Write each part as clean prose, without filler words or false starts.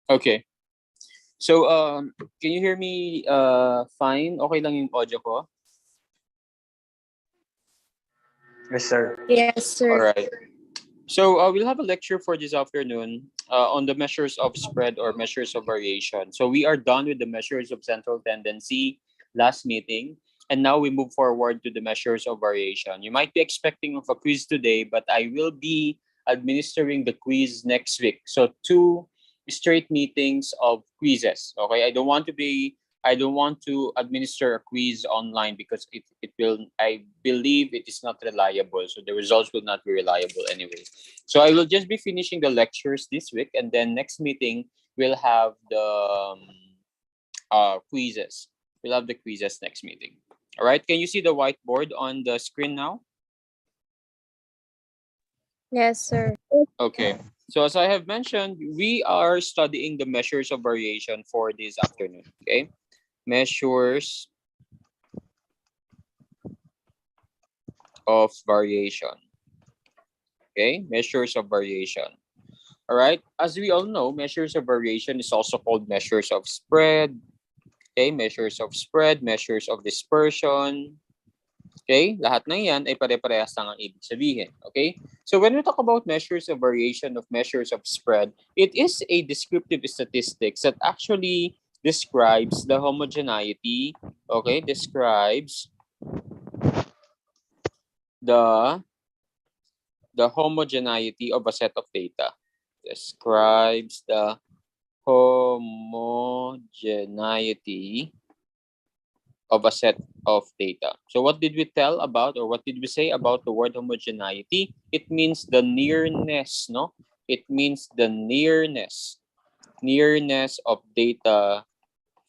Okay. So, can you hear me fine? Okay lang yung audio ko? Yes, sir. Yes, sir. All right. So, we'll have a lecture for this afternoon on the measures of spread or measures of variation. So, we are done with the measures of central tendency last meeting. And now we move forward to the measures of variation. You might be expecting of a quiz today, but I will be administering the quiz next week. So, two straight meetings of quizzes. Okay, I don't want to administer a quiz online because it will, I believe it is not reliable. So the results will not be reliable anyway. So I will just be finishing the lectures this week, and then next meeting we'll have the quizzes. We'll have the quizzes next meeting. All right, can you see the whiteboard on the screen now? Yes, sir. Okay. So as I have mentioned, we are studying the measures of variation for this afternoon. Okay. Measures of variation. Okay. Measures of variation. All right. As we all know, measures of variation is also called measures of spread. Okay. Measures of spread, measures of dispersion. Okay. Lahat ng yan ay pare-parehas lang ang ibig sabihin. Okay. So when we talk about measures of variation of measures of spread, it is a descriptive statistics that actually describes the homogeneity. Okay. Describes the homogeneity of a set of data. Describes the homogeneity of a set of data. So what did we tell about, or what did we say about the word homogeneity? It means the nearness, no? It means the nearness of data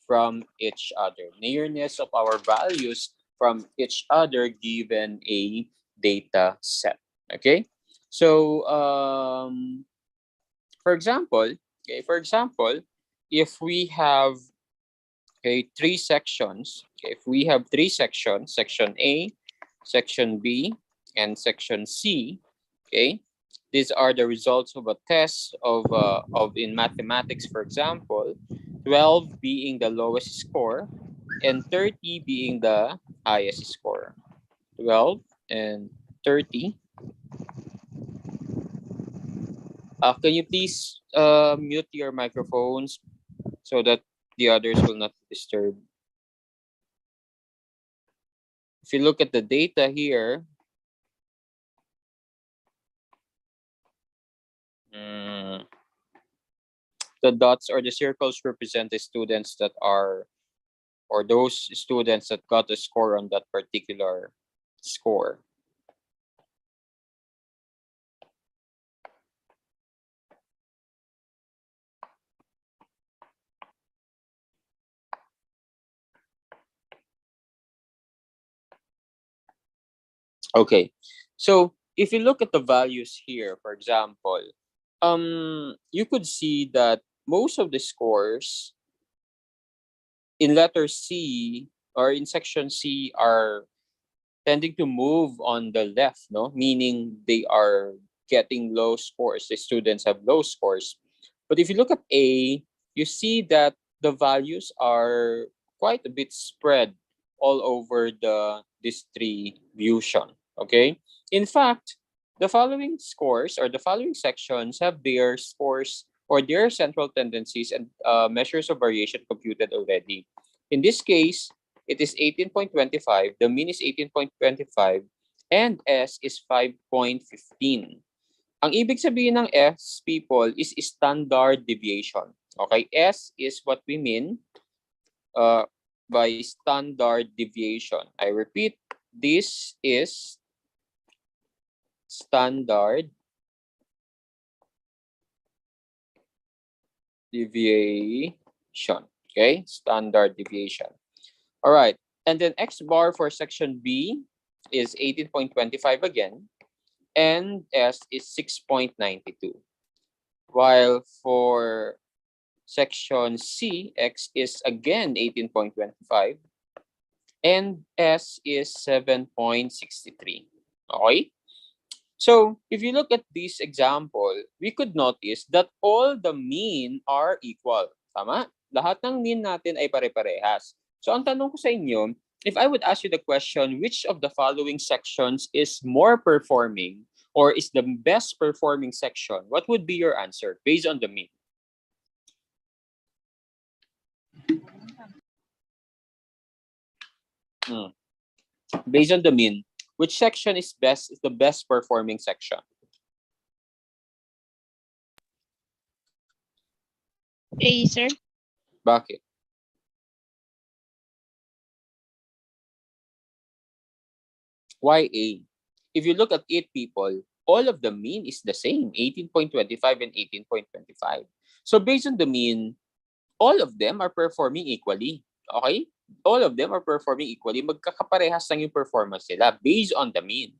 from each other. Nearness of our values from each other given a data set. Okay? So, for example, if we have three sections, if we have three sections, section A, section B, and section C, okay, these are the results of a test of in mathematics, for example, 12 being the lowest score and 30 being the highest score. 12 and 30. Can you please mute your microphones so that the others will not be disturbed? If you look at the data here, the dots or the circles represent the students that are, or those students that got a score on that particular score. Okay, so if you look at the values here, for example, you could see that most of the scores in letter C or in section C are tending to move on the left, no? Meaning they are getting low scores. The students have low scores. But if you look at A, you see that the values are quite a bit spread all over the distribution. Okay? In fact, the following scores or the following sections have their scores or their central tendencies and measures of variation computed already. In this case, it is 18.25, the mean is 18.25, and S is 5.15. Ang ibig sabihin ng S, people, is standard deviation. Okay, S is what we mean by standard deviation. I repeat, this is standard deviation. Okay, standard deviation. All right, and then X bar for section B is 18.25 again, and S is 6.92. While for section C, X is again 18.25, and S is 7.63. Okay? So if you look at this example, we could notice that all the mean are equal. Tama? Lahat ng mean natin ay pare-parehas. So ang tanong ko sa inyo, if I would ask you the question, which of the following sections is more performing or is the best performing section, what would be your answer based on the mean? Based on the mean, which section is the best performing section? A, sir. Bakit? Why A? If you look at 8 people, all of the mean is the same, 18.25 and 18.25. So based on the mean, all of them are performing equally. Okay? All of them are performing equally. Magkakaparehas lang yung performance nila based on the mean.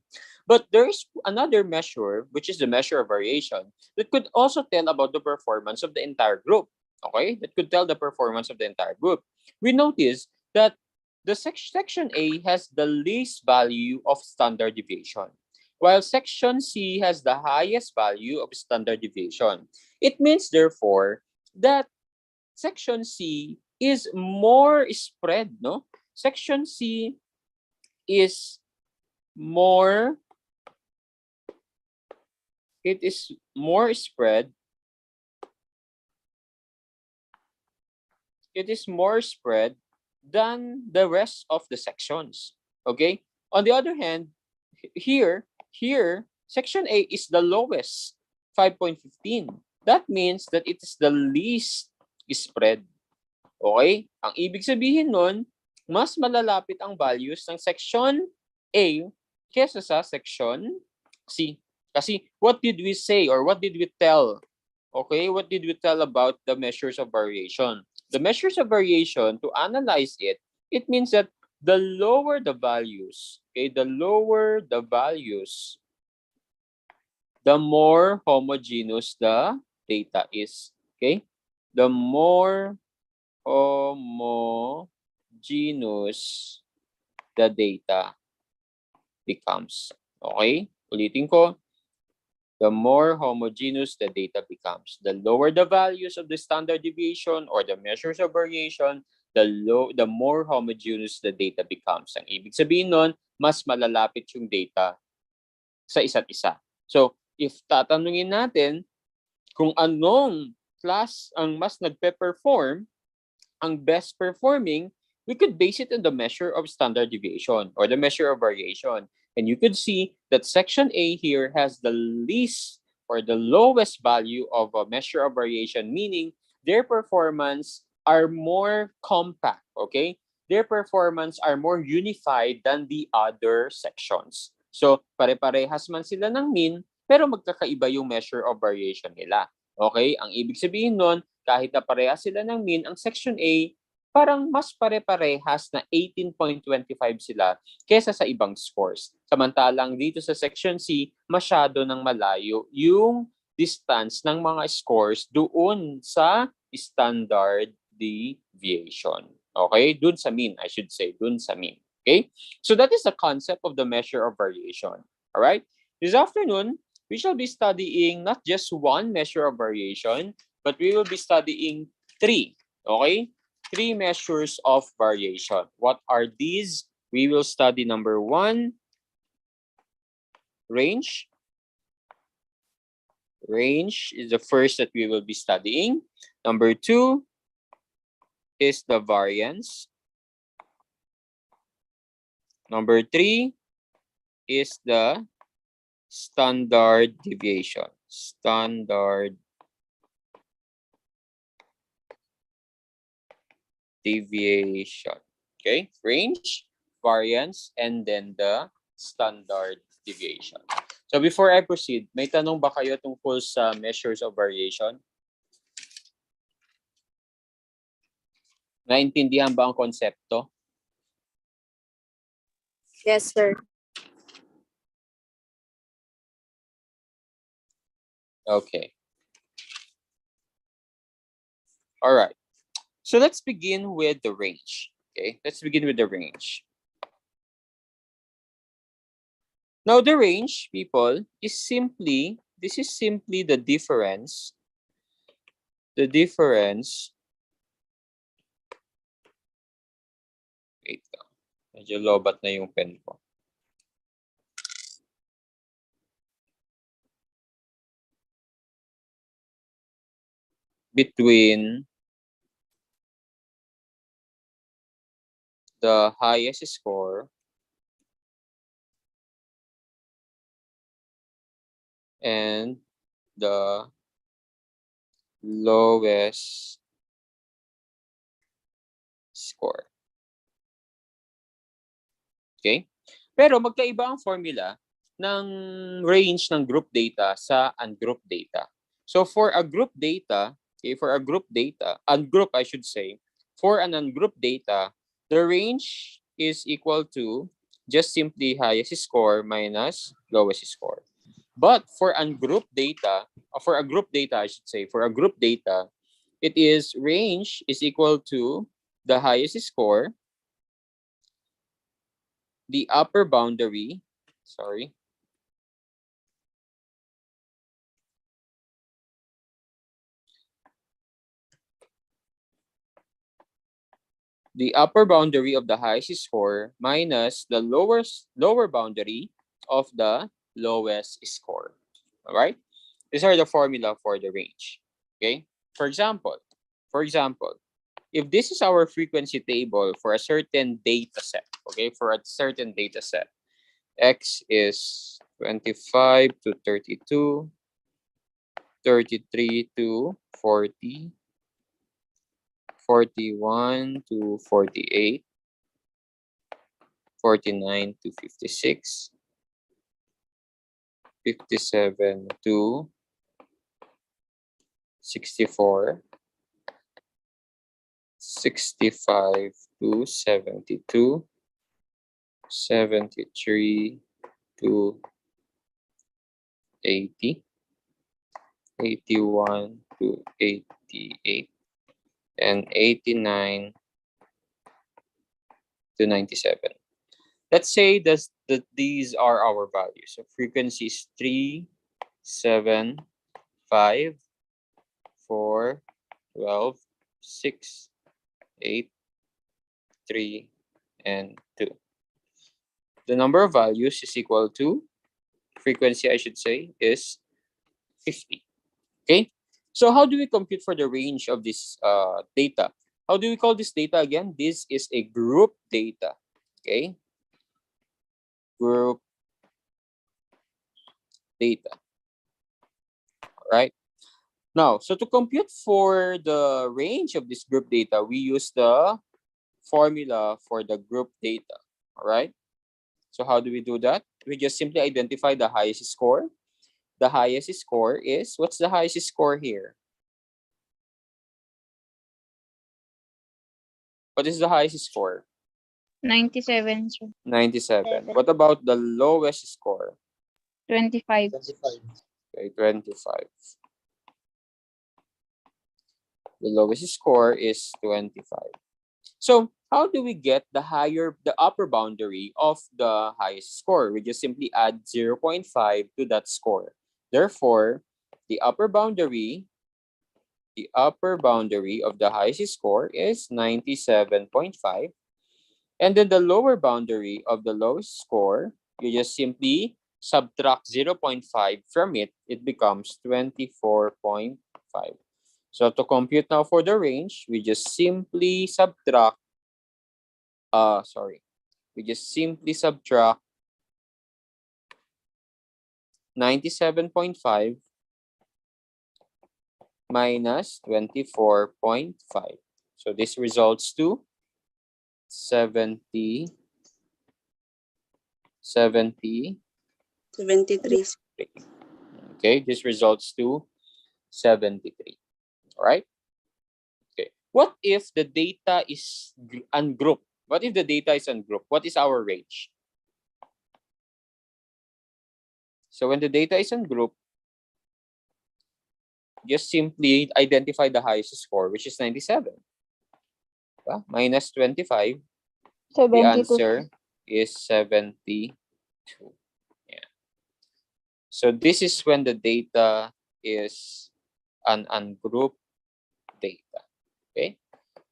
But there's another measure, which is the measure of variation, that could also tell about the performance of the entire group. Okay? That could tell the performance of the entire group. We notice that the section A has the least value of standard deviation, while section C has the highest value of standard deviation. It means, therefore, that section C is more spread, no? Section C is more, it is more spread. It is more spread than the rest of the sections. Okay? On the other hand, here, section A is the lowest, 5.15. That means that it is the least spread. Okay? Ang ibig sabihin nun, mas malalapit ang values ng section A kesa sa section C. Kasi what did we say or what did we tell? Okay, what did we tell about the measures of variation? The measures of variation, to analyze it, it means that the lower the values, okay, the lower the values, the more homogeneous the data is. Okay? The more homogeneous the data becomes. Okay? Ulitin ko. The more homogeneous the data becomes. The lower the values of the standard deviation or the measures of variation, the more homogeneous the data becomes. Ang ibig sabihin nun, mas malalapit yung data sa isa't isa. So, if tatanungin natin kung anong class ang mas nagpe-perform, ang best performing, we could base it on the measure of standard deviation or the measure of variation. And you could see that section A here has the least or the lowest value of a measure of variation, meaning their performance are more compact, okay? Their performance are more unified than the other sections. So, pare-parehas man sila ng mean, pero magkakaiba yung measure of variation nila. Okay? Ang ibig sabihin nun, kahit na parehas sila ng mean, ang section A, parang mas pare-parehas na 18.25 sila kesa sa ibang scores. Samantalang dito sa section C, masyado ng malayo yung distance ng mga scores doon sa standard deviation. Okay? Doon sa mean, I should say. Doon sa mean. Okay? So that is the concept of the measure of variation. Alright? This afternoon, we shall be studying not just one measure of variation, but we will be studying 3. Okay? 3 measures of variation. What are these? We will study number 1, range. Range is the first that we will be studying. Number 2 is the variance. Number 3 is the standard deviation. Standard deviation. Okay? Range, variance, and then the standard deviation. So before I proceed, may tanong ba kayo tungkol sa measures of variation? Naintindihan ba ang konsepto? Yes, sir. Okay. All right. So let's begin with the range. Okay, let's begin with the range. Now, the range, people, is simply, this is simply the difference wait lang, medyo lobat na yung pen ko. Between the highest score and the lowest score. Okay? Pero magkaiba ang formula ng range ng group data sa ungroup data. So for a group data, okay, for a group data, ungroup I should say, for an ungroup data, the range is equal to just simply highest score minus lowest score. But for ungroup data, for a group data I should say, for a group data, it is range is equal to the highest score, the upper boundary, sorry, the upper boundary of the highest score minus the lower boundary of the lowest score. All right? These are the formula for the range. Okay? For example, if this is our frequency table for a certain data set, okay, for a certain data set, X is 25 to 32, 33 to 40, 41 to 48, 49 to 56, 57 to 64, 65 to 72, 73 to 80, 81 to 88, and 89 to 97. Let's say that these are our values. So frequency is 3, 7, 5, 4, 12, 6, 8, 3, and 2. The number of values is equal to, frequency I should say, is 50. Okay? So how do we compute for the range of this data? How do we call this data again? This is a group data. Okay? Group data. All right? Now, so to compute for the range of this group data, we use the formula for the group data. All right? So how do we do that? We just simply identify the highest score. The highest score is, what's the highest score here? What is the highest score? 97, sir. 97. What about the lowest score? 25. Okay, 25. The lowest score is 25. So how do we get the upper boundary of the highest score? We just simply add 0.5 to that score. Therefore, the upper boundary of the highest score is 97.5. And then the lower boundary of the lowest score, you just simply subtract 0.5 from it, it becomes 24.5. So to compute now for the range, we just simply subtract, we just simply subtract 97.5 minus 24.5. So this results to 73. 73. Okay, this results to 73. All right. Okay. What if the data is ungrouped? What if the data is ungrouped? What is our range? So when the data is ungrouped, just simply identify the highest score, which is 97. Minus 25. 72. The answer is 72. Yeah. So this is when the data is an ungrouped data. Okay,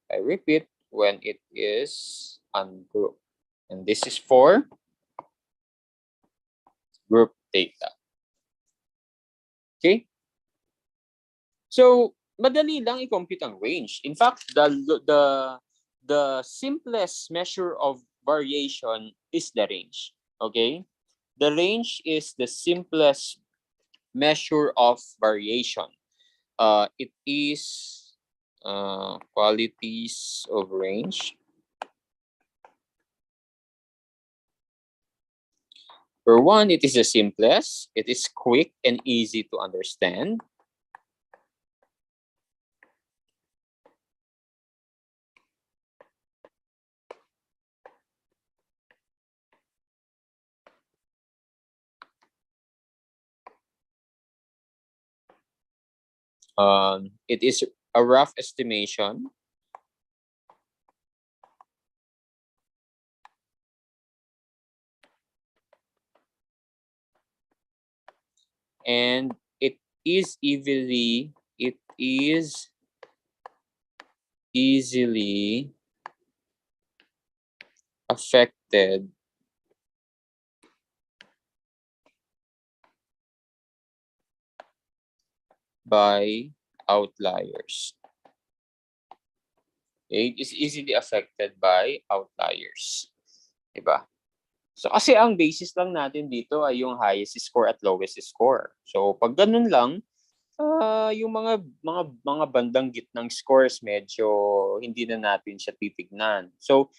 I repeat, when it is ungrouped. And this is for group data. Okay? So, madali lang i-compute ang range. In fact, the simplest measure of variation is the range. Okay? The range is the simplest measure of variation. It is qualities of range. For one, it is the simplest. It is quick and easy to understand. It is a rough estimation. And it is easily affected by outliers. Okay? It is easily affected by outliers. Diba? So kasi ang basis lang natin dito ay yung highest score at lowest score. So pag ganun lang, yung mga bandang gitnang scores medyo hindi na natin siya titignan. So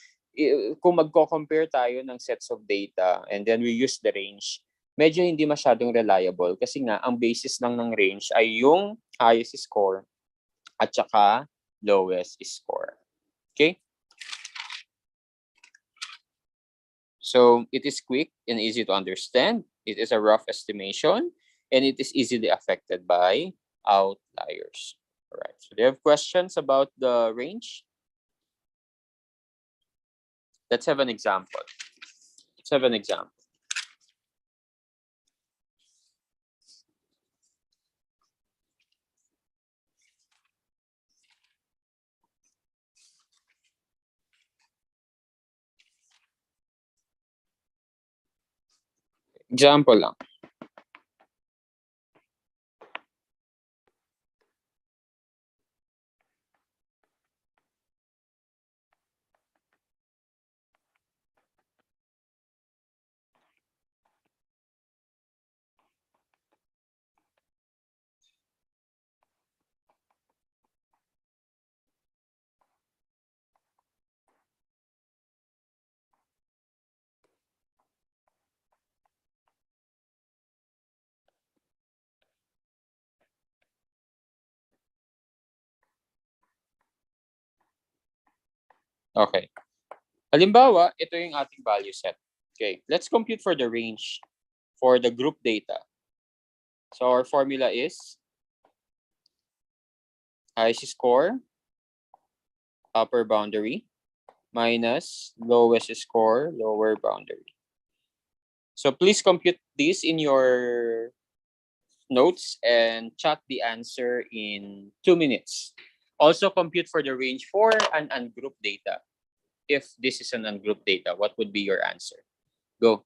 kung magko-compare tayo ng sets of data and then we use the range, medyo hindi masyadong reliable kasi nga ang basis lang ng range ay yung highest score at saka lowest score. Okay? So it is quick and easy to understand. It is a rough estimation, and it is easily affected by outliers. All right. So do you have questions about the range? Let's have an example. Let's have an example. Example lang. Okay. Halimbawa, ito yung ating value set. Okay. Let's compute for the range for the group data. So our formula is highest score, upper boundary, minus lowest score, lower boundary. So please compute this in your notes and chat the answer in 2 minutes. Also compute for the range for an ungrouped data. If this is an ungrouped data, what would be your answer? Go.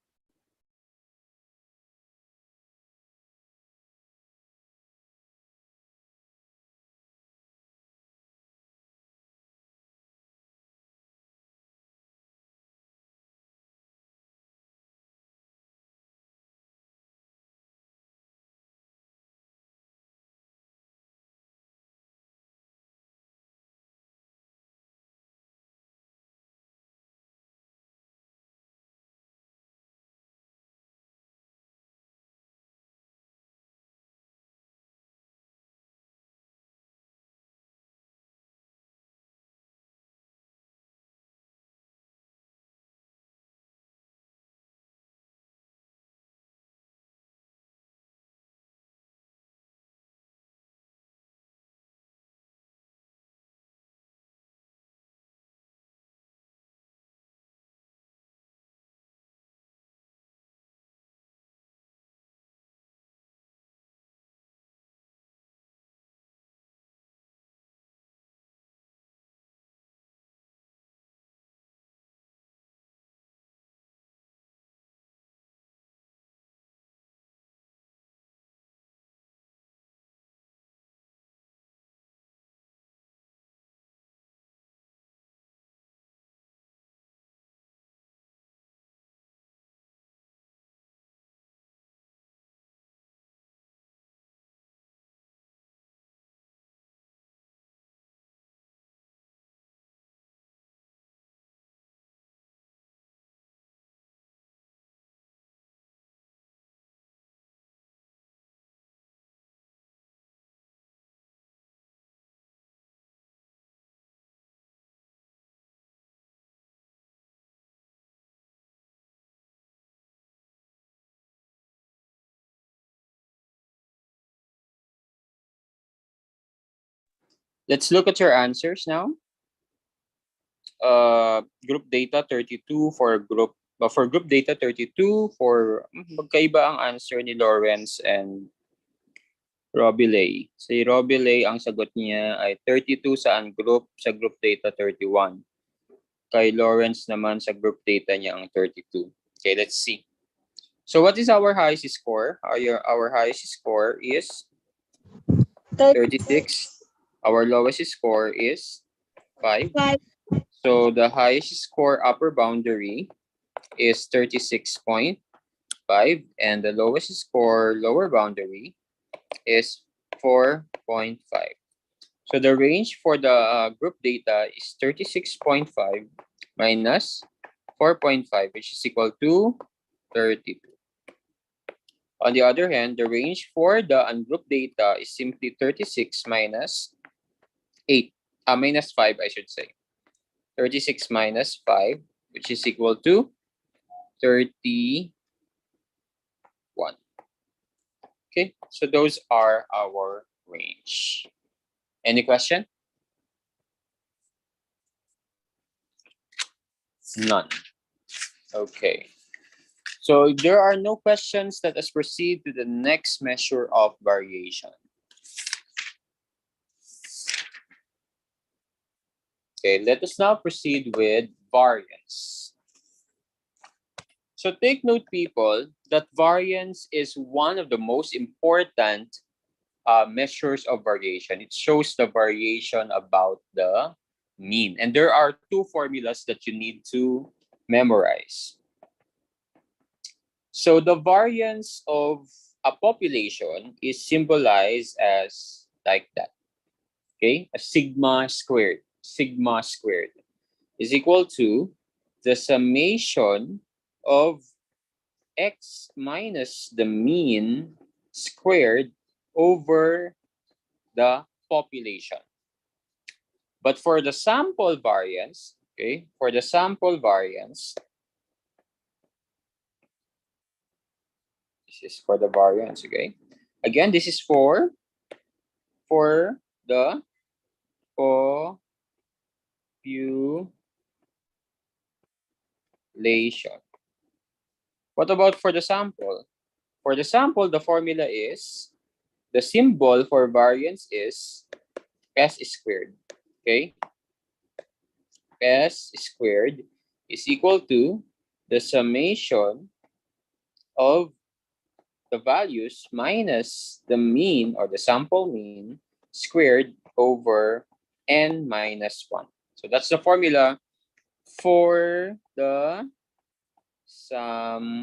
Let's look at your answers now. Group data 32 for group data 32 for magkaiba ang answer ni Lawrence and Robilay. Si Robilay, ang sagot niya ay 32 sa ungroup, sa group data 31. Kay Lawrence naman sa group data niya ang 32. Okay, let's see. So what is our highest score? Our highest score is 36. Our lowest score is 5. 5. So the highest score upper boundary is 36.5 and the lowest score lower boundary is 4.5. So the range for the group data is 36.5 minus 4.5, which is equal to 32. On the other hand, the range for the ungrouped data is simply 36 minus 5, I should say. 36 minus 5, which is equal to 31. Okay, so those are our range. Any question? None. Okay. So if there are no questions, let us proceed to the next measure of variation. Okay, let us now proceed with variance. So take note, people, that variance is one of the most important measures of variation. It shows the variation about the mean. And there are two formulas that you need to memorize. So the variance of a population is symbolized as like that. Okay, a sigma squared. Sigma squared is equal to the summation of x minus the mean squared over the population. But for the sample variance, okay, for the sample variance, this is for the variance, okay? Again, this is for the population. What about for the sample? For the sample, the formula is, the symbol for variance is s squared, okay? S squared is equal to the summation of the values minus the mean or the sample mean squared over n minus 1. So that's the formula for the sample.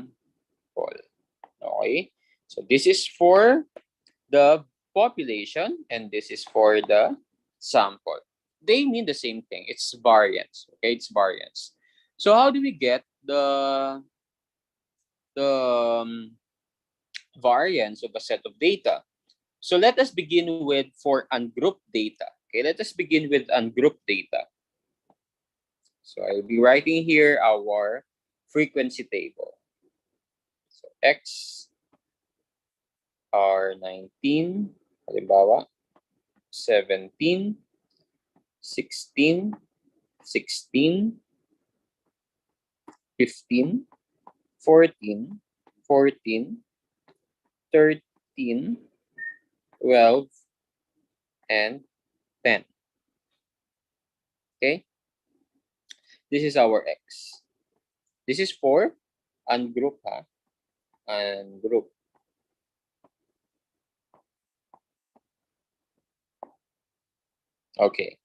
Okay, so this is for the population and this is for the sample. They mean the same thing. It's variance. Okay, it's variance. So how do we get the variance of a set of data? So let us begin with for ungrouped data. Okay, let us begin with ungrouped data. So I'll be writing here our frequency table. So X are 19, halimbawa, 17, 16, 16, 15, 14, 14, 13, 12, and 10. Okay? This is our X. This is for ungroup, ha? Ungroup. Okay.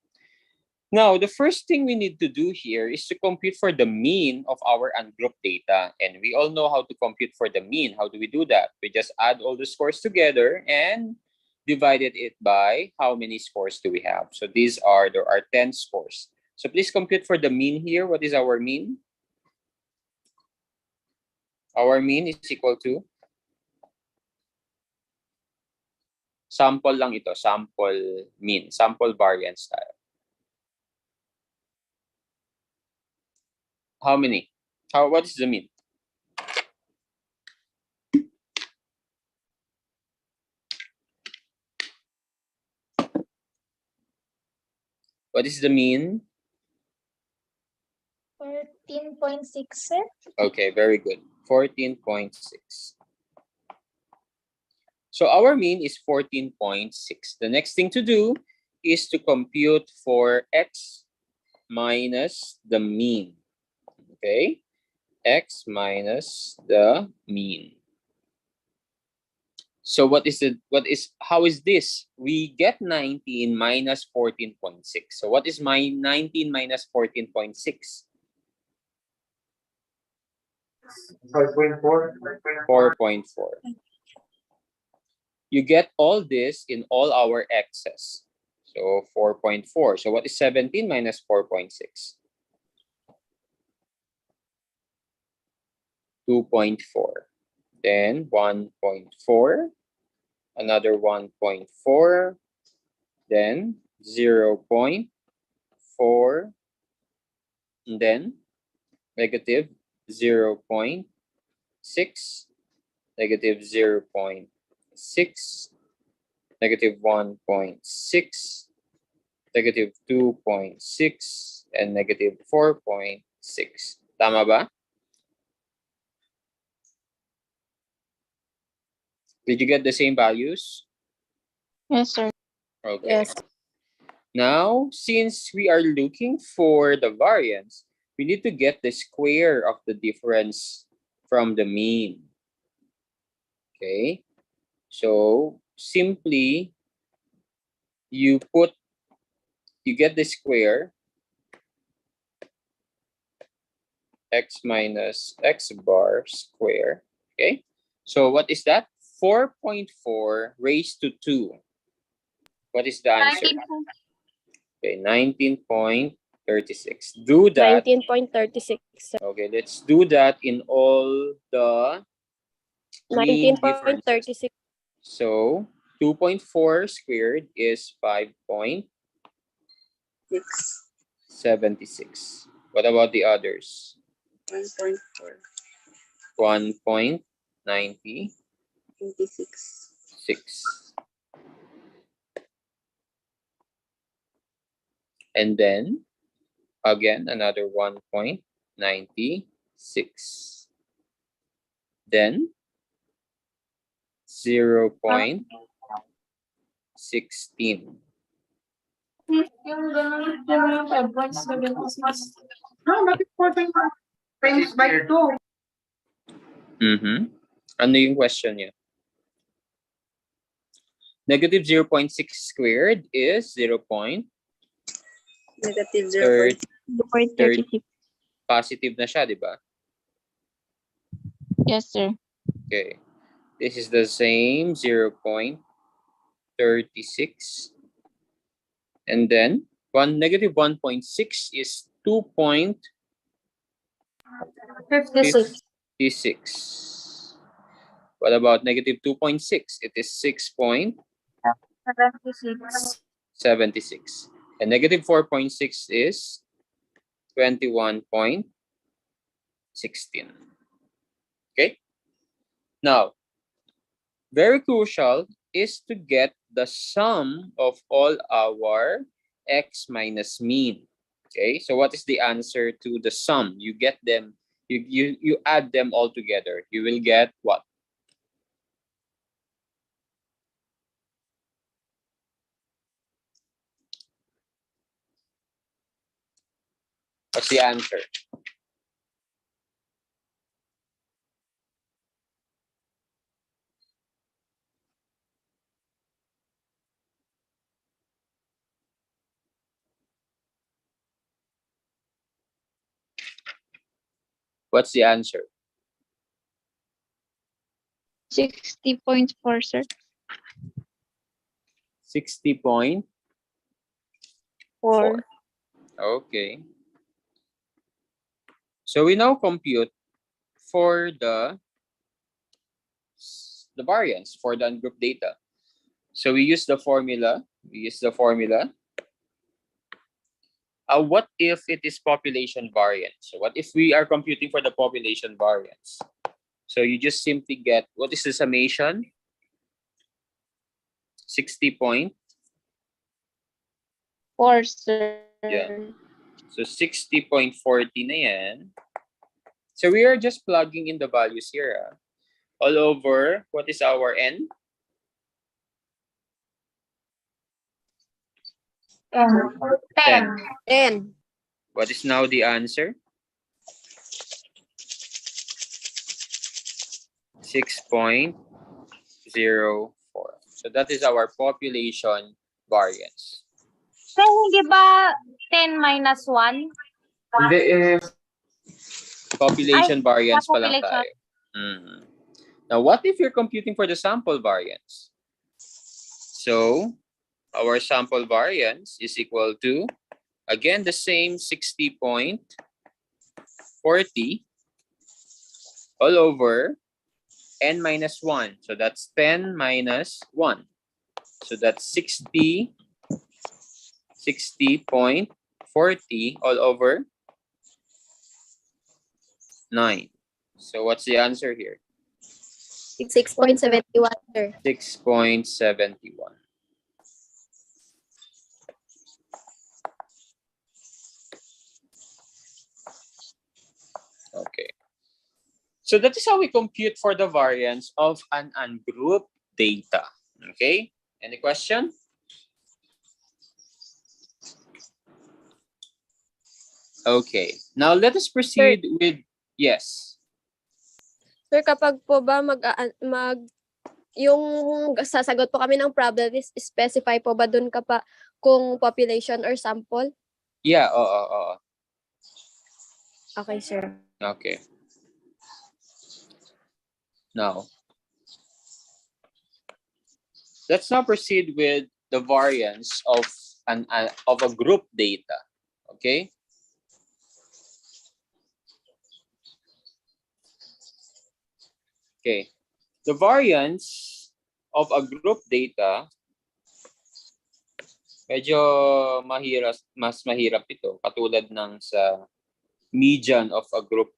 Now, the first thing we need to do here is to compute for the mean of our ungrouped data. And we all know how to compute for the mean. How do we do that? We just add all the scores together and divided it by how many scores do we have. So there are 10 scores. So please compute for the mean here. What is our mean? Our mean is equal to, sample lang ito, sample mean, sample variance tayo. How many? What is the mean? What is the mean? 14.6, sir. Okay, very good. 14.6. So our mean is 14.6. The next thing to do is to compute for x minus the mean. Okay? X minus the mean. So how is this? We get 19 minus 14.6. So what is my 19 minus 14.6? 5.4. 4.4. You get all this in all our x's. So 4.4. So what is 17 minus 4.6? 2.4. Then 1.4. Another 1.4. Then 0.4. And then negative 0.6. Negative 0.6. Negative 1.6. Negative 2.6. And negative 4.6. Tama ba? Did you get the same values? Yes, sir. Okay. Yes. Now, since we are looking for the variance, we need to get the square of the difference from the mean. Okay. So simply you get the square x minus x bar square. Okay. So what is that? 4.4 raised to 2. What is the answer? 19 po. Okay, 19.36. Do that. 19.36, sir. Okay, let's do that in all the mean differences. 19.36. So 2.4 squared is 5.76. What about the others? 1.4. 1.96. 26. And then again another 1.96. Then 0.16. Ano yung question niya? Negative 0.6 squared is 0. Negative 2.36. Positive na siya, di ba? Yes, sir. Okay. This is the same 0.36. And then negative 1.6 is 2.56. What about negative 2.6? It is 6.76. And negative 4.6 is 21.16. Okay? Now, very crucial is to get the sum of all our x minus mean. Okay, so what is the answer to the sum? You get them, you add them all together. You will get what? What's the answer? What's the answer? 60.4, sir. 60.4. 4. Okay. So we now compute for the variance for the ungrouped data. So we use the formula. What if it is population variance? So what if we are computing for the population variance? So you just simply get, what is the summation? 60.4 4, sir. Yeah. So 60.40 na yan. So we are just plugging in the values here. All over, what is our N? 10. 10. What is now the answer? 6.04. So that is our population variance. Sir, hindi ba 10 minus 1? Hindi eh. Population variance pa lang population. tayo. Mhm. Now, what if you're computing for the sample variance? So, our sample variance is equal to, again, the same 60.40 all over n minus 1. So that's 10 minus 1. So that's 60.40 all over 9. So what's the answer here? 6.71, sir. 6.71. Okay. So that is how we compute for the variance of an ungrouped data. Okay? Any question? Okay. Now let us proceed with, yes. Sir, kapag po ba yung sasagot po kami ng problem is specify po ba dun ka pa kung population or sample? Yeah, oo. Okay, sir. Okay. Now, let's now proceed with the variance of a group data. Okay? Okay. The variance of a group data, medyo mas mahirap ito, katulad ng sa median of a group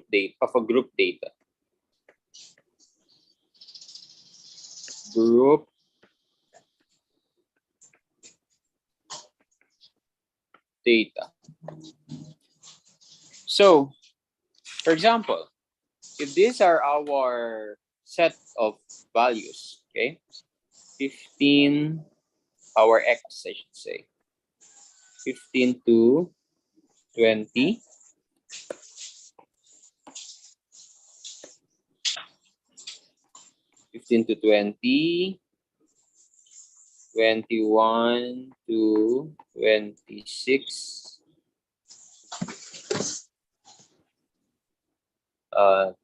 data. Group data. So, for example, if these are our set of values, okay? 15, our X, I should say. 15 to 20. 15 to 20. 21 to 26.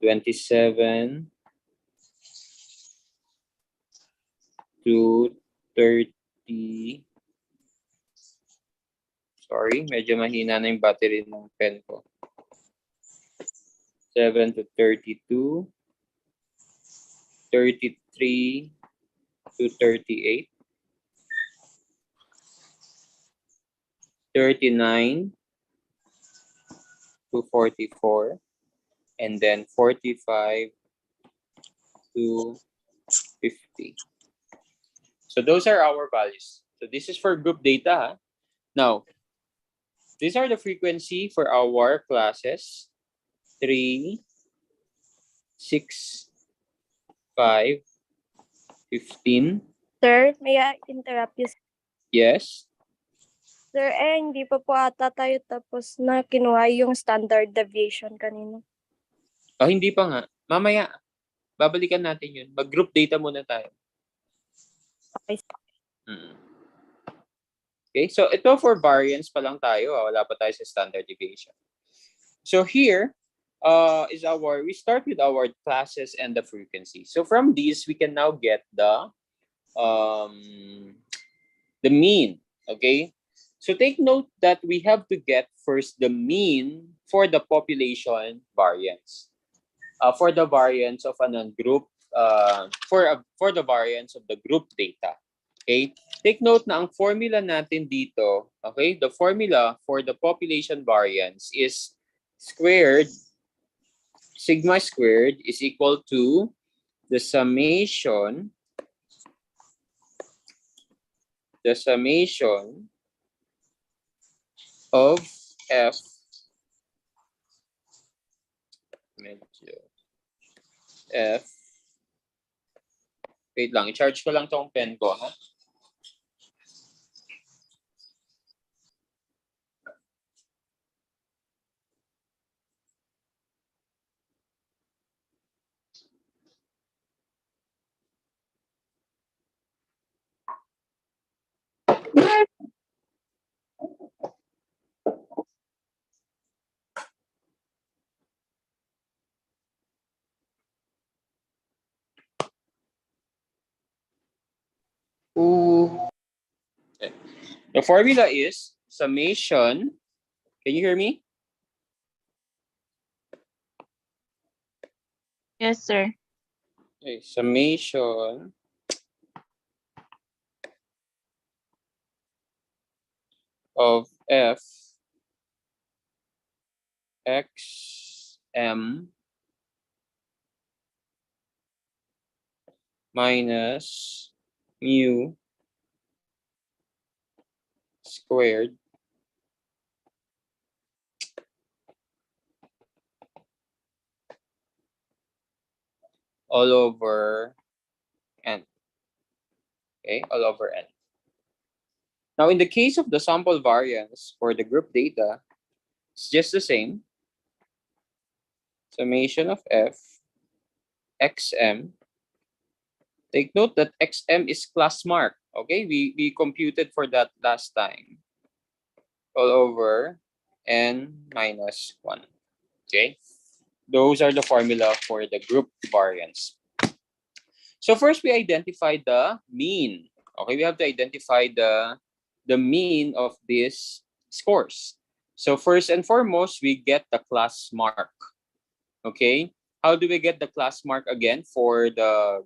27 to 30. Sorry, medyo mahina na yung battery ng pen ko. 7 to 32. 33 to 38. 39 to 44. And then 45 to 50. So those are our values. So this is for group data. Now, these are the frequency for our classes 3, 6, 5, 15. Sir, may I interrupt you? Yes. Sir, hindi pa po ata tayo tapos na kinuha yung standard deviation kanina. Oh, hindi pa nga. Mamaya, babalikan natin yun. Mag-group data muna tayo. Okay. Okay, so ito for variance pa lang tayo. Wala pa tayo sa standard deviation. So here we start with our classes and the frequency. So from these, we can now get the mean. Okay, so take note that we have to get first the mean for the population variance. For the variance of an ungroup, for the variance of the group data. Okay? Take note na ang formula natin dito, okay? The formula for the population variance is sigma squared is equal to the summation of F medyo F wait lang, i-charge ko lang tong pen ko, ha? Ooh. Okay. The formula is summation. Can you hear me? Yes, sir. Okay, summation of F x m minus mu squared all over n. Okay, all over n. Now, in the case of the sample variance for the group data, it's just the same. Summation of F xm. Take note that xm is class mark. Okay, we computed for that last time. All over n minus 1. Okay, those are the formula for the group variance. So first we identify the mean. Okay, we have to identify the mean of these scores. So first and foremost, we get the class mark. Okay, how do we get the class mark again for the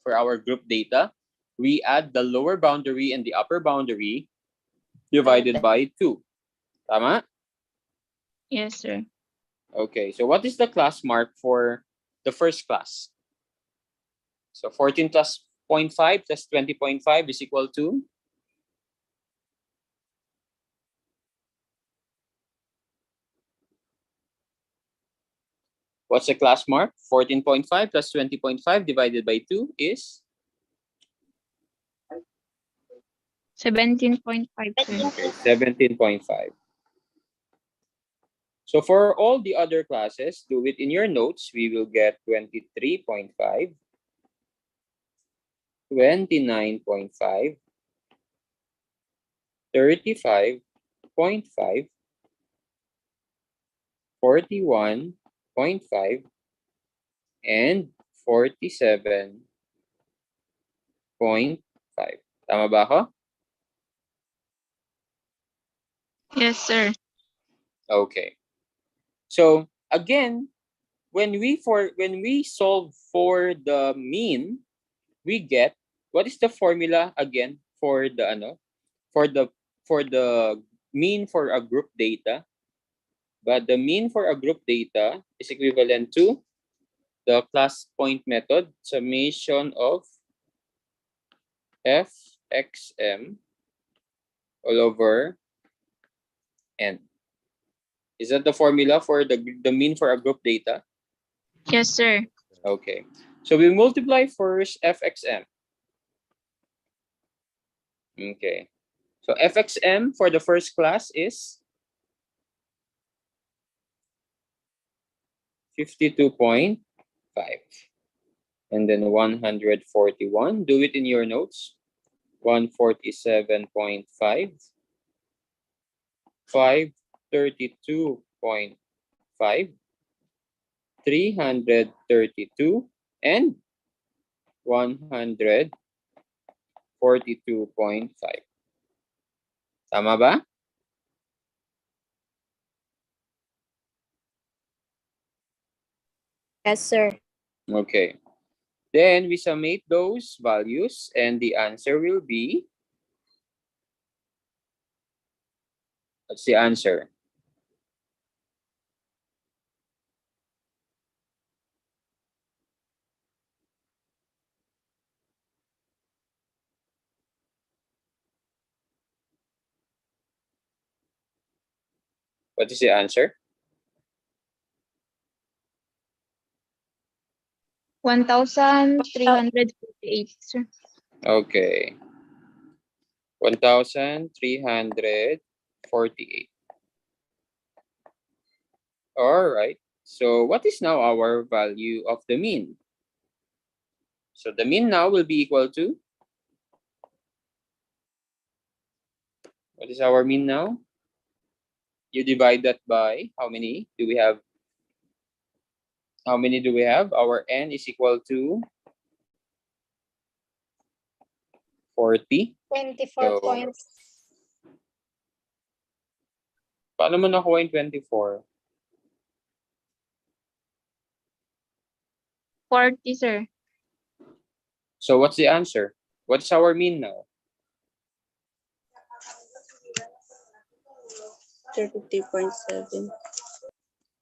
for our group data? We add the lower boundary and the upper boundary divided by 2. Tama? Yes, sir. Okay, so what is the class mark for the first class? So 14 plus 0.5 plus 20.5 is equal to? What's the class mark? 14.5 plus 20.5 divided by 2 is? 17.5, sir. Okay, 17.5. So for all the other classes, do it in your notes. We will get 23.5, 29.5, 35.5, 41.5, and 47.5. Tama ba ako? Yes, sir. Okay. So again, when we solve for the mean, we get what is the formula again for the for the for the mean for a group data? But the mean for a group data is equivalent to the class point method, summation of fxm all over n. Is that the formula for the mean for a group data? Yes, sir. Okay. So we multiply first fxm. Okay. So fxm for the first class is 52.5. And then 141. Do it in your notes. 147.5. 532.5. 332. And 142.5. Tama ba? Yes, sir. Okay. Then we summate those values and the answer will be, what's the answer? What is the answer? 1,348, sir. Okay. 1,348. All right. So what is now our value of the mean? So the mean now will be equal to, what is our mean now? You divide that by how many do we have? How many do we have? Our n is equal to 40. 24 So, points. paano mo nakuha yung 24? 40, sir. So what's the answer? What's our mean now? 33.7.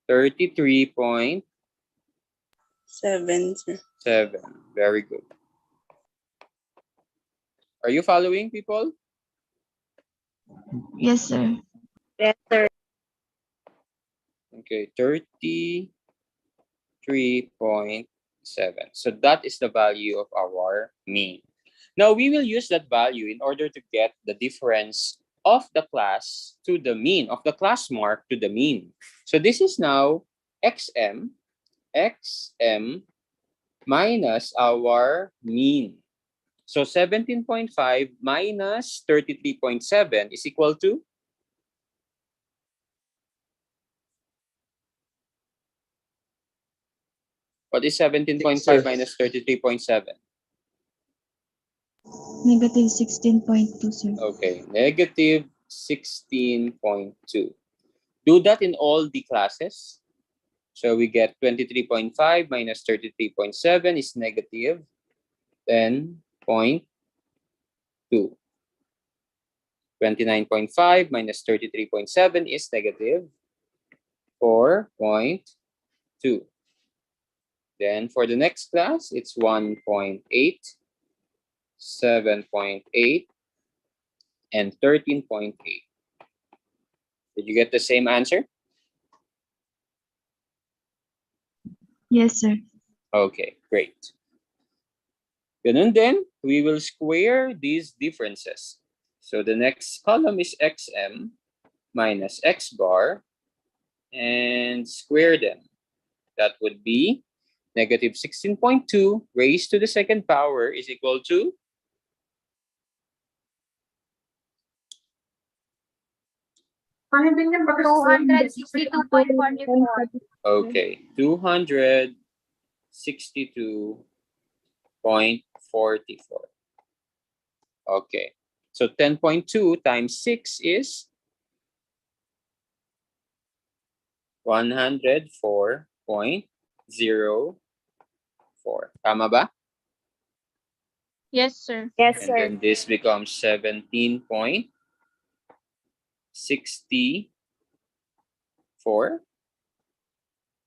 33.7. 7, sir. Very good. Are you following, people? Yes, sir. Yes, sir. Okay, 33.7. So that is the value of our mean. Now we will use that value in order to get the difference of the class to the mean, of the class mark to the mean. So this is now XM minus our mean. So 17.5 minus 33.7 is equal to? What is 17.5 minus 33.7? Negative 16.2, sir. Okay, negative 16.2. Do that in all the classes. So we get 23.5 minus 33.7 is negative 10.2. 29.5 minus 33.7 is negative 4.2. Then for the next class, it's 1.8, 7.8, and 13.8. Did you get the same answer? Yes, sir. Okay, great. Ganun din, we will square these differences. So the next column is XM minus X bar and square them. That would be negative 16.2 raised to the second power is equal to 262.44. okay, 262.44. Okay. So 10.2 times 6 is 104.04. Tama ba? Yes, sir. Yes, And sir. then this becomes 17.64,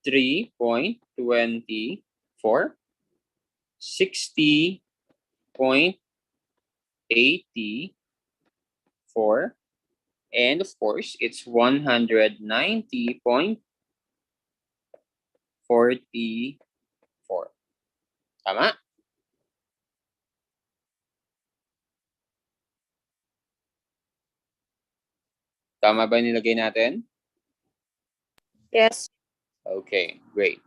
3.24, 60.84, and of course, it's 190.44. Tama? Tama ba nilagay natin? Yes. Okay, great.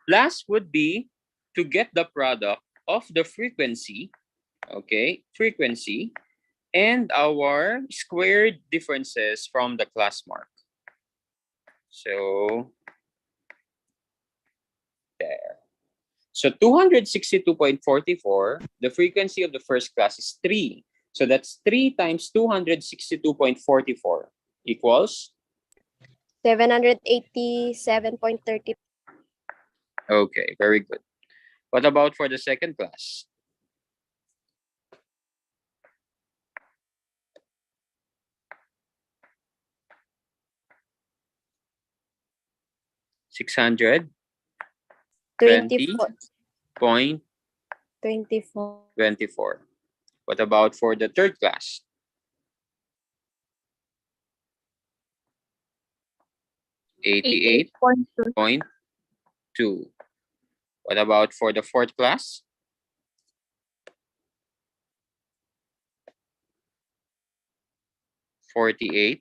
Last would be to get the product of the frequency, okay, frequency, and our squared differences from the class mark. So, there. So 262.44, the frequency of the first class is 3. So that's 3 times 262.44 equals? 787.30. Okay, very good. What about for the second class? $620.24. 24. 24. What about for the third class? 88.2. 88.2. What about for the fourth class? 48.6.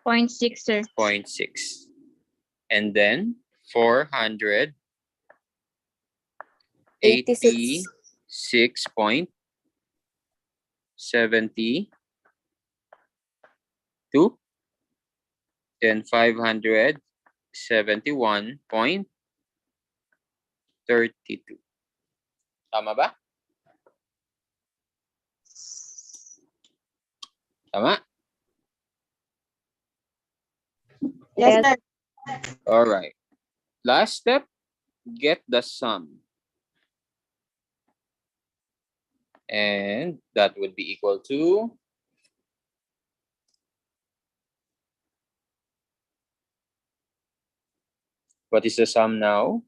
0.6, sir. And then 486.72. 86. Then 571.32. Tama ba? Tama? Yes. All right. Last step, get the sum. And that would be equal to what is the sum now?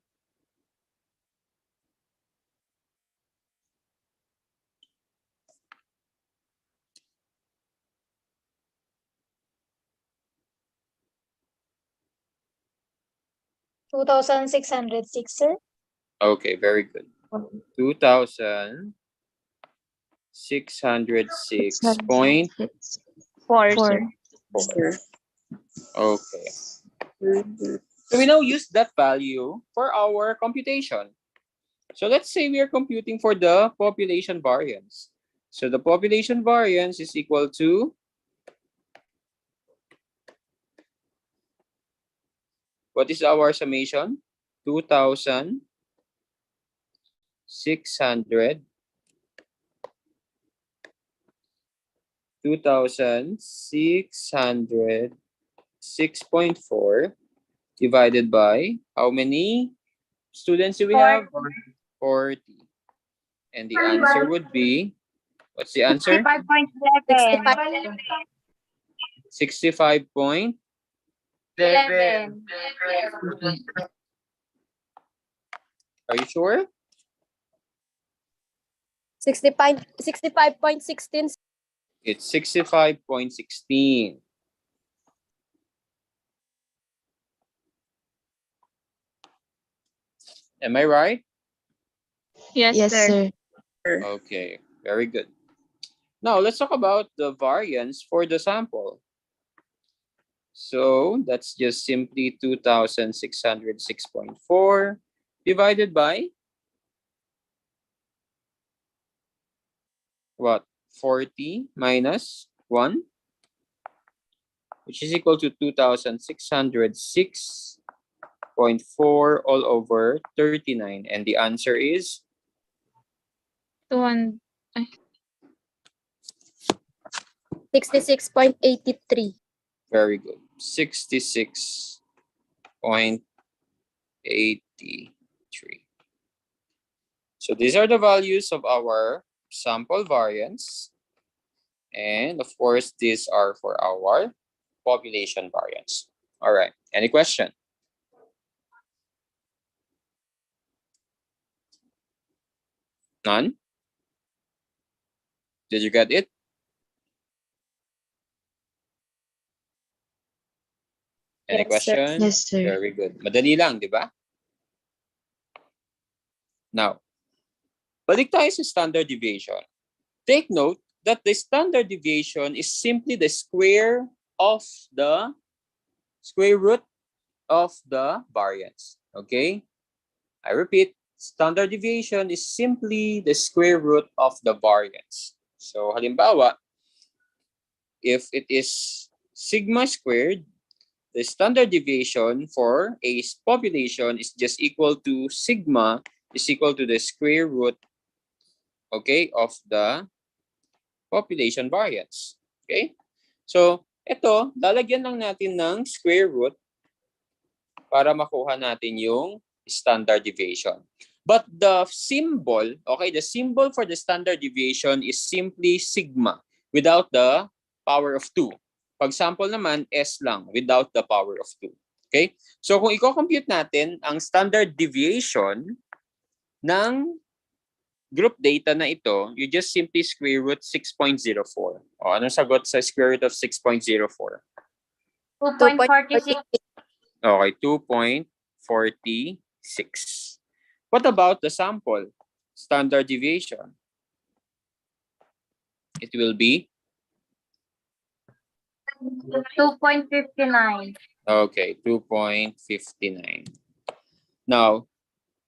$2,606, sir. Okay, very good. 2,606.4. 4, sir. Sir. Okay. Mhm. So we now use that value for our computation. So let's say we are computing for the population variance. So the population variance is equal to, what is our summation? 2,600. 6.4 divided by how many students do we have? 40. And the answer would be, what's the answer? 65.7. 65.11. Are you sure? 65.16. It's 65.16. Am I right? Yes, sir. Okay, very good. Now let's talk about the variance for the sample. So that's just simply 2,606.4 divided by what? 40 minus 1, which is equal to 2,606.4 all over 39. And the answer is 200. 66.83. very good. 66.83. So these are the values of our sample variance. And of course, these are for our population variance. All right. Any question? None? Did you get it? Any Yes, sir. question? Yes, sir. Very good. Madali lang, di ba? Now, balik tayo sa standard deviation. Take note that the standard deviation is simply the square root of the variance. Okay? I repeat, standard deviation is simply the square root of the variance. So, halimbawa, if it is sigma squared, the standard deviation for a population is just equal to sigma is equal to the square root, okay, of the population variance. Okay? So, ito, lalagyan lang natin ng square root para makuha natin yung standard deviation. But the symbol, okay, the symbol for the standard deviation is simply sigma without the power of 2. Pag sample naman, S lang without the power of 2. Okay? So kung i-compute natin ang standard deviation ng group data na ito, you just simply square root 6.04. O anong sagot sa square root of 6.04? 2.46. Okay, 2.46. What about the sample? Standard deviation. It will be 2.59. okay, 2.59. Now,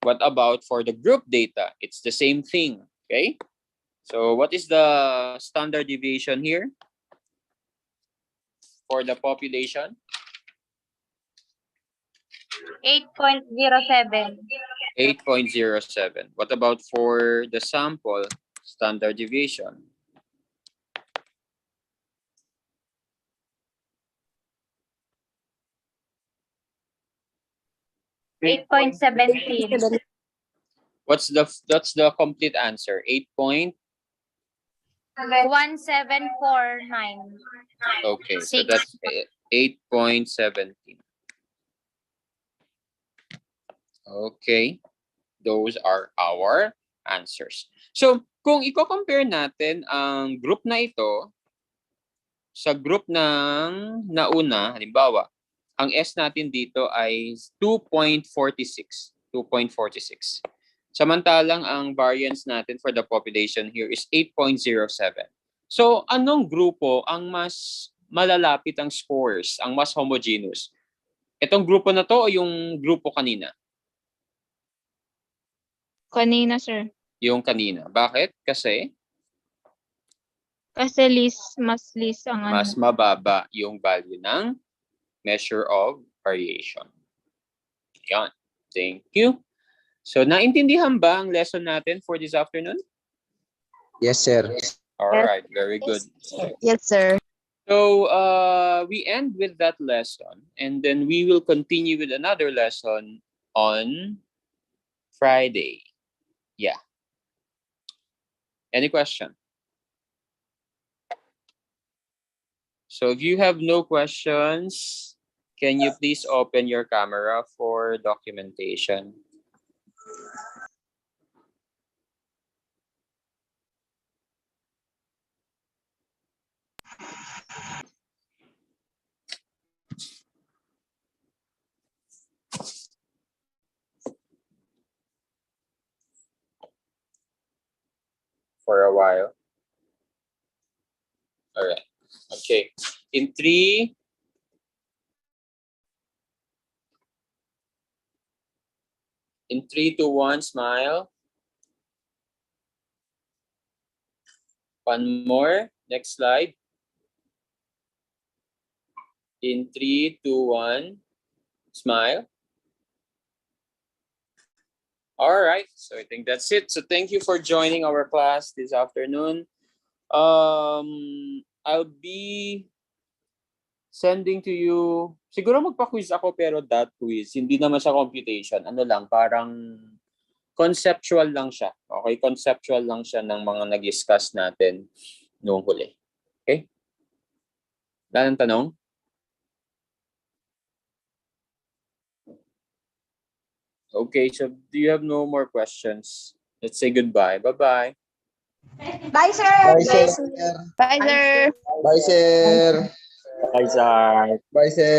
what about for the group data? It's the same thing, okay? So what is the standard deviation here for the population? 8.07. 8.07. What about for the sample standard deviation? 8.17. That's the complete answer? 1749. Okay, so Six. that's 8.17. Okay, those are our answers. So, kung i-compare natin ang group na ito sa group ng nauna, halimbawa, ang S natin dito ay 2.46. 2.46. Samantalang ang variance natin for the population here is 8.07. So, anong grupo ang mas malalapit ang scores, ang mas homogeneous? Itong grupo na to o yung grupo kanina? Kanina, sir. Yung kanina. Bakit? Kasi Kasi mas least ang ano. mas mababa yung value ng measure of variation. Yan. Thank you. So, naintindihan ba ang lesson natin for this afternoon? Yes, sir. All right. Very good. Yes, sir. So, we end with that lesson, and then we will continue with another lesson on Friday. Yeah. Any question? So if you have no questions, can you please open your camera for documentation? For a while. All right. Okay. In 3, 2, 1, smile. One more. Next slide. In 3, 2, 1, smile. All right. So I think that's it. So thank you for joining our class this afternoon. I'll be sending to you, siguro magpa-quiz ako pero that quiz, hindi naman siya computation. Ano lang, parang conceptual lang siya. Okay, conceptual lang siya ng mga nag-discuss natin noong huli. Okay? Wala nang tanong? Okay, so do you have no more questions? Let's say goodbye. Bye-bye. Bye, sir. Bye, sir. Bye, sir. Bye, sir. Bye, sir. Bye, sir.